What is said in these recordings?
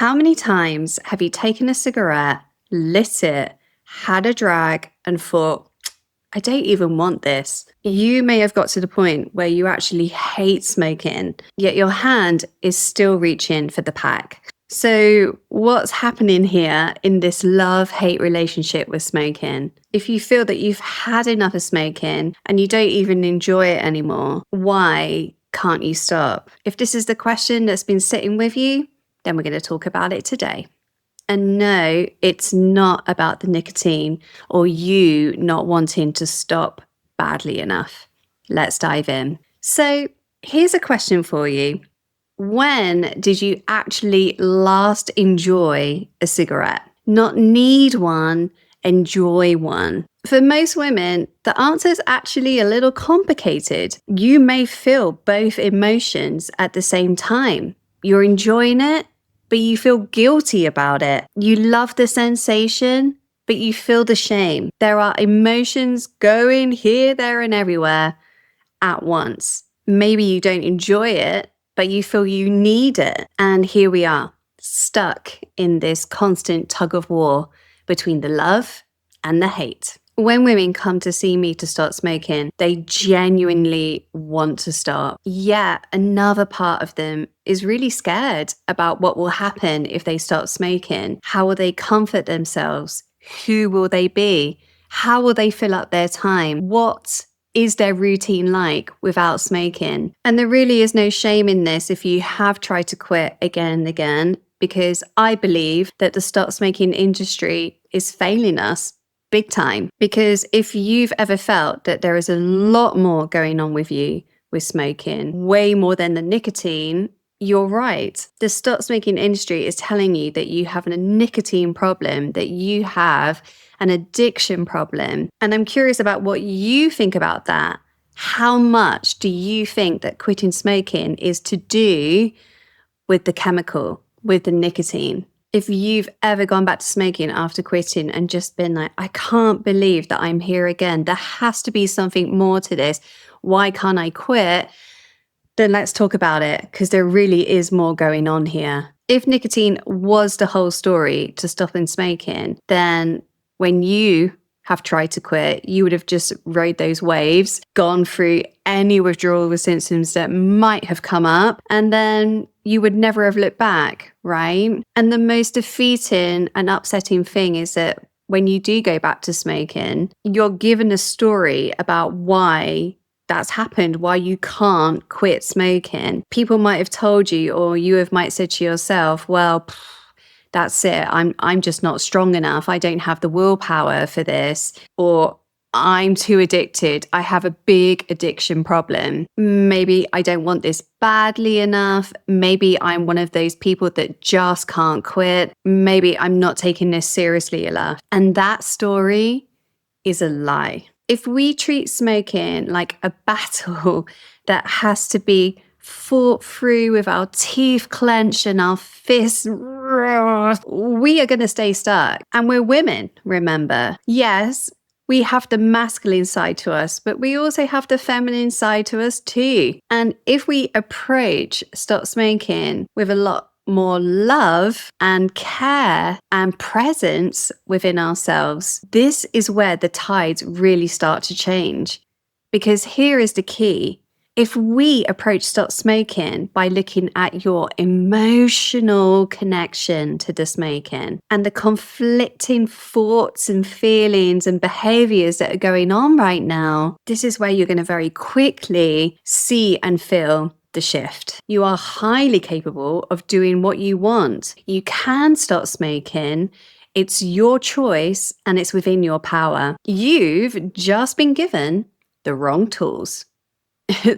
How many times have you taken a cigarette, lit it, had a drag, and thought, I don't even want this? You may have got to the point where you actually hate smoking, yet your hand is still reaching for the pack. So what's happening here in this love-hate relationship with smoking? If you feel that you've had enough of smoking and you don't even enjoy it anymore, why can't you stop? If this is the question that's been sitting with you, then we're going to talk about it today. And no, it's not about the nicotine or you not wanting to stop badly enough. Let's dive in. So here's a question for you. When did you actually last enjoy a cigarette? Not need one, enjoy one. For most women, the answer is actually a little complicated. You may feel both emotions at the same time. You're enjoying it, but you feel guilty about it. You love the sensation, but you feel the shame. There are emotions going here, there, and everywhere at once. Maybe you don't enjoy it, but you feel you need it. And here we are, stuck in this constant tug of war between the love and the hate. When women come to see me to start smoking, they genuinely want to start. Yet another part of them is really scared about what will happen if they start smoking. How will they comfort themselves? Who will they be? How will they fill up their time? What is their routine like without smoking? And there really is no shame in this if you have tried to quit again and again, because I believe that the stop smoking industry is failing us big time. Because if you've ever felt that there is a lot more going on with you with smoking, way more than the nicotine, you're right. The stop smoking industry is telling you that you have a nicotine problem, that you have an addiction problem. And I'm curious about what you think about that. How much do you think that quitting smoking is to do with the chemical, with the nicotine? If you've ever gone back to smoking after quitting and just been like, I can't believe that I'm here again. There has to be something more to this. Why can't I quit? Then let's talk about it, because there really is more going on here. If nicotine was the whole story to stopping smoking, then when you have tried to quit, you would have just rode those waves, gone through any withdrawal symptoms that might have come up, and then you would never have looked back, right? And the most defeating and upsetting thing is that when you do go back to smoking, you're given a story about why that's happened, why you can't quit smoking. People might have told you, or you might said to yourself, well, that's it. I'm just not strong enough. I don't have the willpower for this. Or I'm too addicted. I have a big addiction problem. Maybe I don't want this badly enough. Maybe I'm one of those people that just can't quit. Maybe I'm not taking this seriously enough. And that story is a lie. If we treat smoking like a battle that has to be fought through with our teeth clenched and our fists, we are going to stay stuck. And we're women, remember. Yes, we have the masculine side to us, but we also have the feminine side to us too. And if we approach stop smoking with a lot more love and care and presence within ourselves, this is where the tides really start to change. Because here is the key. If we approach stop smoking by looking at your emotional connection to the smoking and the conflicting thoughts and feelings and behaviors that are going on right now, this is where you're going to very quickly see and feel the shift. You are highly capable of doing what you want. You can stop smoking. It's your choice and it's within your power. You've just been given the wrong tools.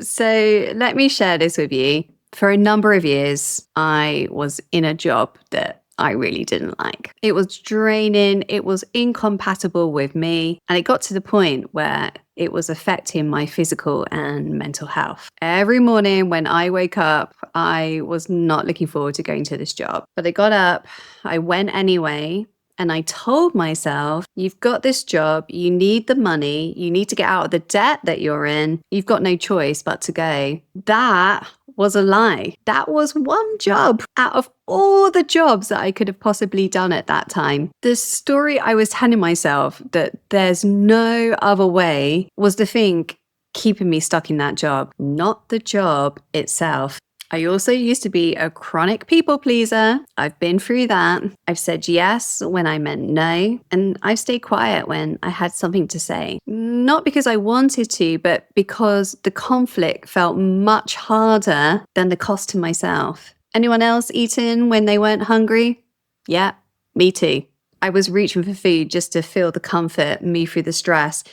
So let me share this with you. For a number of years, I was in a job that I really didn't like. It was draining. It was incompatible with me. And it got to the point where it was affecting my physical and mental health. Every morning when I woke up, I was not looking forward to going to this job. But I got up, I went anyway. And I told myself, you've got this job, you need the money, you need to get out of the debt that you're in, you've got no choice but to go. That was a lie. That was one job out of all the jobs that I could have possibly done at that time. The story I was telling myself that there's no other way was the thing keeping me stuck in that job, not the job itself. I also used to be a chronic people pleaser. I've been through that. I've said yes when I meant no, and I've stayed quiet when I had something to say. Not because I wanted to, but because the conflict felt much harder than the cost to myself. Anyone else eating when they weren't hungry? Yeah, me too. I was reaching for food just to feel the comfort, move through the stress.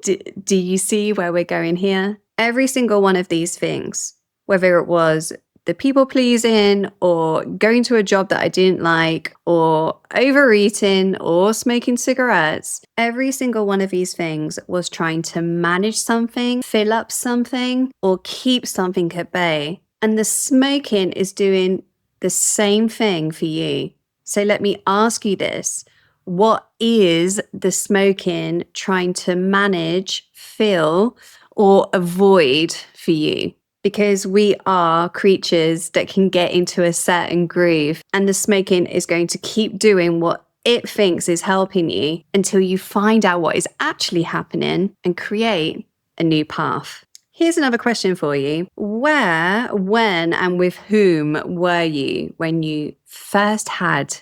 Do you see where we're going here? Every single one of these things, whether it was the people pleasing or going to a job that I didn't like or overeating or smoking cigarettes, every single one of these things was trying to manage something, fill up something, or keep something at bay. And the smoking is doing the same thing for you. So let me ask you this. What is the smoking trying to manage, fill, or avoid for you? Because we are creatures that can get into a certain groove, and the smoking is going to keep doing what it thinks is helping you until you find out what is actually happening and create a new path. Here's another question for you. Where, when, and with whom were you when you first had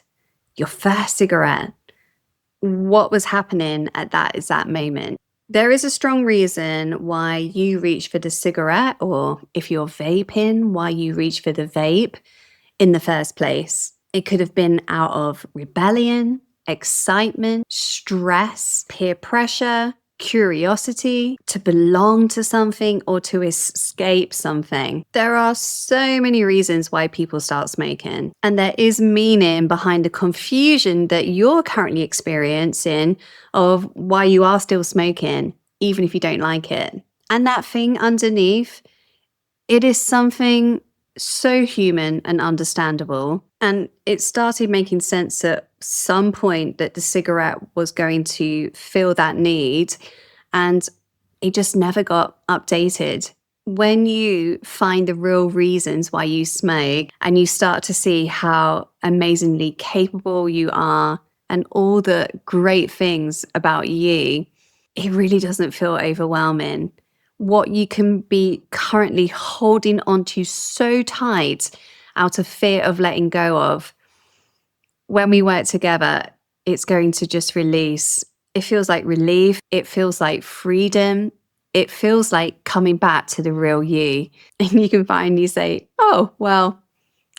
your first cigarette? What was happening at that exact moment? There is a strong reason why you reach for the cigarette, or if you're vaping, why you reach for the vape in the first place. It could have been out of rebellion, excitement, stress, peer pressure, curiosity, to belong to something or to escape something. There are so many reasons why people start smoking, and there is meaning behind the confusion that you're currently experiencing of why you are still smoking, even if you don't like it. And that thing underneath, it is something so human and understandable. And it started making sense at some point that the cigarette was going to fill that need. And it just never got updated. When you find the real reasons why you smoke and you start to see how amazingly capable you are and all the great things about you, it really doesn't feel overwhelming. What you can be currently holding onto so tight out of fear of letting go of, when we work together, it's going to just release. It feels like relief. It feels like freedom. It feels like coming back to the real you. And you can finally say, oh, well,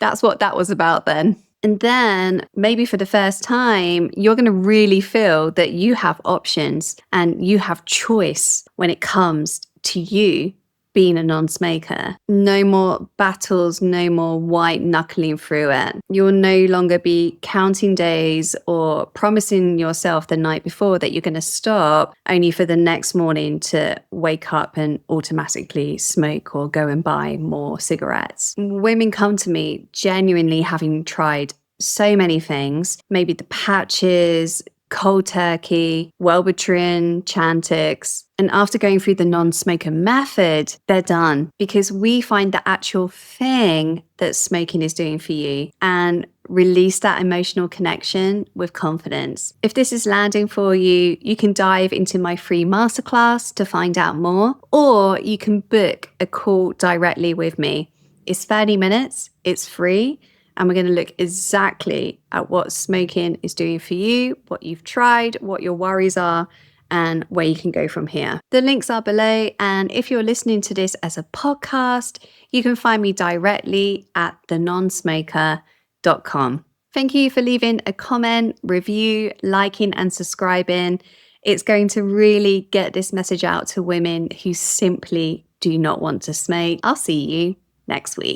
that's what that was about then. And then maybe for the first time, you're going to really feel that you have options and you have choice when it comes to you being a non-smoker. No more battles, no more white knuckling through it. You'll no longer be counting days or promising yourself the night before that you're going to stop, only for the next morning to wake up and automatically smoke or go and buy more cigarettes. Women come to me genuinely having tried so many things, maybe the patches, cold turkey, Wellbutrin, Chantix. And after going through the non-smoker method, they're done, because we find the actual thing that smoking is doing for you and release that emotional connection with confidence. If this is landing for you, you can dive into my free masterclass to find out more, or you can book a call directly with me. It's 30 minutes, it's free. And we're going to look exactly at what smoking is doing for you, what you've tried, what your worries are, and where you can go from here. The links are below. And if you're listening to this as a podcast, you can find me directly at thenonsmoker.com. Thank you for leaving a comment, review, liking, and subscribing. It's going to really get this message out to women who simply do not want to smoke. I'll see you next week.